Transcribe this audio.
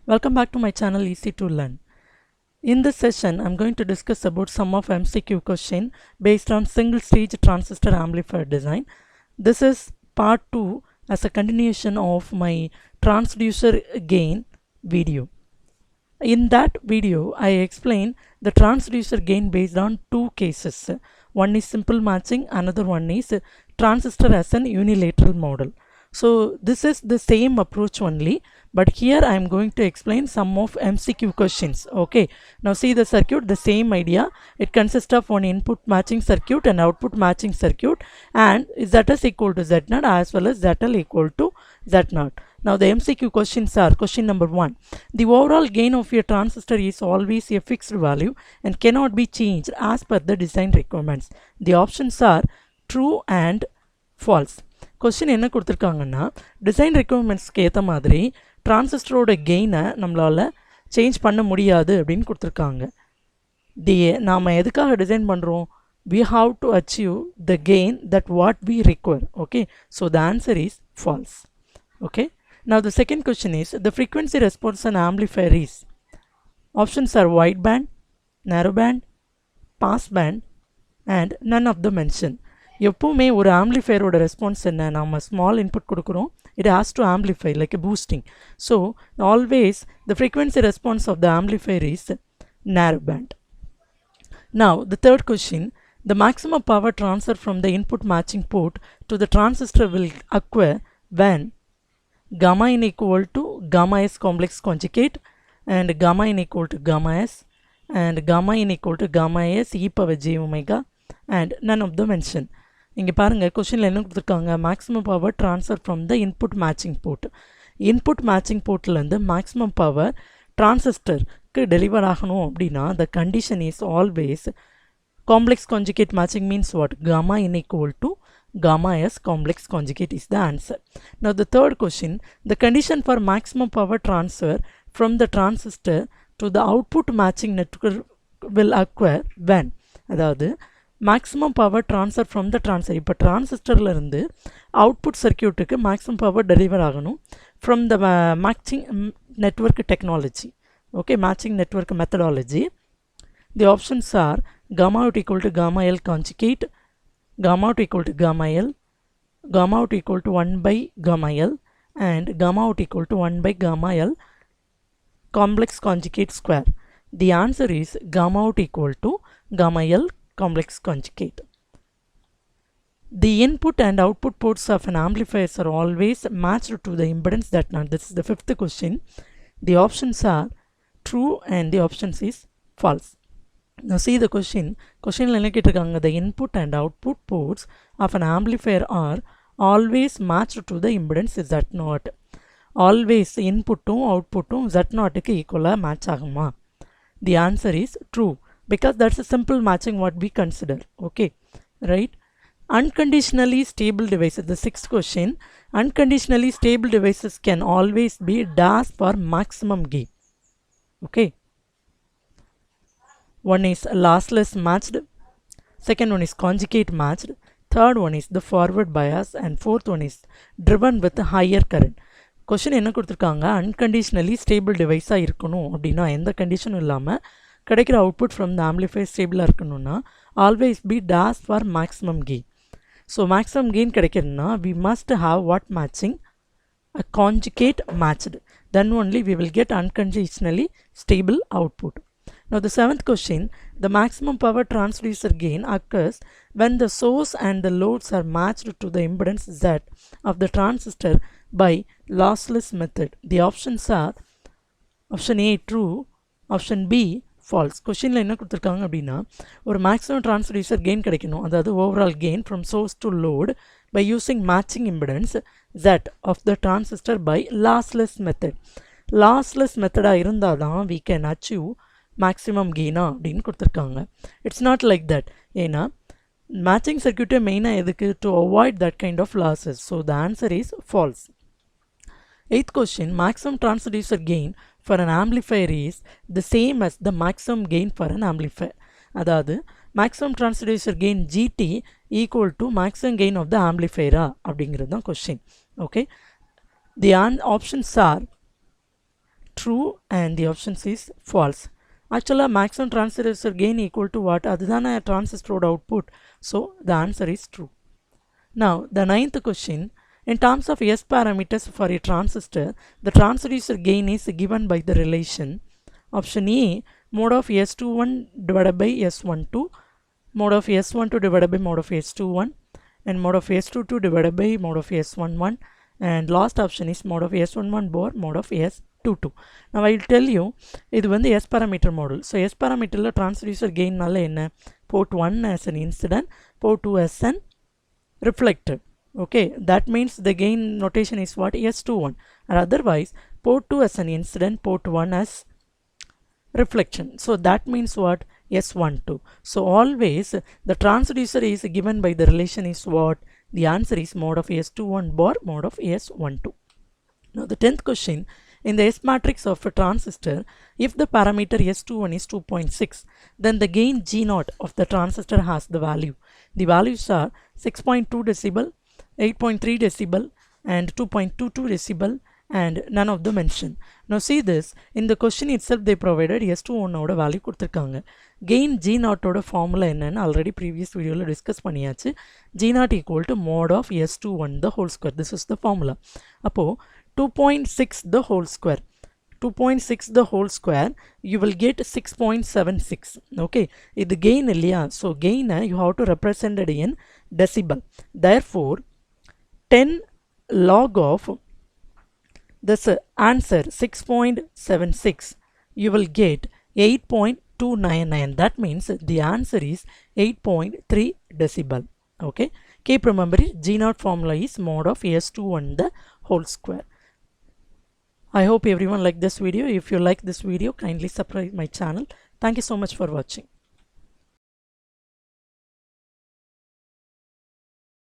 Welcome back to my channel Easy to Learn. In this session, I'm going to discuss about some of MCQ question based on single stage transistor amplifier design. This is part 2 as a continuation of my transducer gain video. In that video, I explain the transducer gain based on two cases. One is simple matching, another one is transistor as an unilateral model. So this is the same approach only, but here I am going to explain some of MCQ questions. Okay, now see the circuit, the same idea. It consists of one input matching circuit and output matching circuit, and Z is equal to Z0 as well as ZL equal to Z0. Now the MCQ questions are: question number 1. The overall gain of a transistor is always a fixed value and cannot be changed as per the design requirements. The options are true and false. Question என்ன கொடுத்திருக்காங்கன்னா design ரெக்யர்மெண்ட்ஸ்க்கு ஏற்ற மாதிரி டிரான்சிஸ்டரோட கெயினை நம்மளால் change பண்ண முடியாது அப்படின்னு கொடுத்துருக்காங்க. நாம் எதுக்காக டிசைன் பண்ணுறோம்? We have to achieve the gain that what we require. Okay, so the answer is false. Okay, now the second question is the frequency response an amplifier is. Options are wide band, narrow band, pass band and none of the mentioned. எப்பவுமே ஒரு ஆம்ப்ளிஃபையரோட response என்ன? நம்ம small input கொடுக்குறோம், it has to amplify like a boosting. So always the frequency response of the amplifier is narrow band. Now the third question, the maximum power transfer from the input matching port to the transistor will occur when gamma in equal to gamma s complex conjugate and gamma in equal to gamma s and gamma in equal to gamma s e power j omega and none of the mention. இங்கே பாருங்கள் கொஷினில் என்ன கொடுத்துருக்காங்க? Maximum power transfer from the input matching port. Input matching போர்ட்லேருந்து maximum power டிரான்சிஸ்டருக்கு deliver ஆகணும் அப்படின்னா the condition is always complex conjugate matching means what? Gamma in equal to gamma s complex conjugate is the answer. Now the third question, the condition for maximum power transfer from the transistor to the output matching network will occur when. அதாவது maximum power transfer from the transfer. இப்போ டிரான்சிஸ்டர்லேருந்து output சர்க்கியூட்டுக்கு maximum power deliver ஆகணும் from the matching network technology. Okay, matching network methodology. The options R gamma out equal to gamma L conjugate, gamma out equal to gamma L, gamma out equal to 1 by gamma L and gamma out equal to 1 by gamma L complex conjugate square. The answer is gamma out equal to gamma L complex conjugate. The input and output ports of an amplifier are always matched to the impedance that not. This is the fifth question. The options are true and the options is false. Now see the question. Question la enna kettirukanga, the input and output ports of an amplifier are always matched to the impedance is that not. Always inputum outputum z0 க்கு equal match ஆகுமா? The answer is true because that's a simple matching what we consider. Okay, right? Unconditionally stable devices. The sixth question, unconditionally stable devices can always be dash for maximum gain. Okay, one is lossless matched, second one is conjugate matched, third one is the forward bias and fourth one is driven with higher current. Question என்ன கொடுத்துருக்காங்க? Unconditionally stable டிவைஸாக இருக்கணும் அப்படின்னா எந்த கண்டிஷனும் இல்லாமல் கிடைக்கிற output from the amplifier ஸ்டேபிளாக இருக்கணும்னா always be dash for maximum gain. So maximum gain கிடைக்கணும்னா we must have what matching? A conjugate matched. Then only we will get unconditionally stable output. Now the seventh question, the maximum power transducer gain occurs when the source and the loads are matched to the impedance Z of the transistor by lossless method. The options are option A true, option B false. கொஷினில் என்ன கொடுத்துருக்காங்க அப்படின்னா ஒரு maximum transducer gain கிடைக்கணும், அதாவது overall gain from source to load by using matching impedance Z of the transistor by lossless method. Lossless மெத்தடாக இருந்தால் தான் we can achieve மேக்ஸிமம் கெயினா அப்படின்னு கொடுத்துருக்காங்க. It's not like that. ஏன்னா மேட்சிங் சர்க்கியூட்டே மெயினாக எதுக்கு? To avoid that kind of losses. So the answer is false. Eighth question, maximum transducer gain for an amplifier is the same as the maximum gain for an amplifier. அதாவது maximum transducer gain GT equal to maximum gain of the ஆம்ப்ளிஃபையரா அப்படிங்கிறது தான் question. Okay, the options are true and the option C is false. Actually, maximum transistor gain equal to what? Adhana transistor output. So the answer is true. Now the ninth question. In terms of S parameters for a transistor, the transducer gain is given by the relation. Option A, mode of S21 divided by S12, mode of S12 divided by mode of S21, and mode of S22 divided by mode of S11, and last option is mode of S11 bar mode of S22. Now I will tell you, this is the S parameter model. So S parameter transducer gain port 1 as an incident, port 2 as an reflected. Okay, that means the gain notation is what? S21, or otherwise port 2 as an incident, port 1 as reflection. So that means what? S12. So always the transducer is given by the relation is what? The answer is mode of S21 bar mode of S12. Now the 10th question. In the S matrix of a transistor, if the parameter S21 is 2.6, then the gain G0 of the transistor has the value. The values are 6.2 decibel, 8.3 decibel, and 2.22 decibel, and none of them mentioned. Now see this, in the question itself they provided S21 oda value கொடுத்திருக்காங்க. Gain G0 oda formula என்னன்னு already previous video la discuss பண்ணியாச்சு. G0 equal to mod of S21 the whole square. This is the formula. அப்போ 2.6 the whole square. 2.6 the whole square, you will get 6.76. Okay, இது gain இல்லையா? So gain you have to represent it in decibel. Therefore 10 log of this answer 6.76, you will get 8.299. That means the answer is 8.3 decibel. Okay, keep remembering G0 formula is mod of S21 the whole square. I hope everyone liked this video. If you like this video, kindly subscribe my channel. Thank you so much for watching.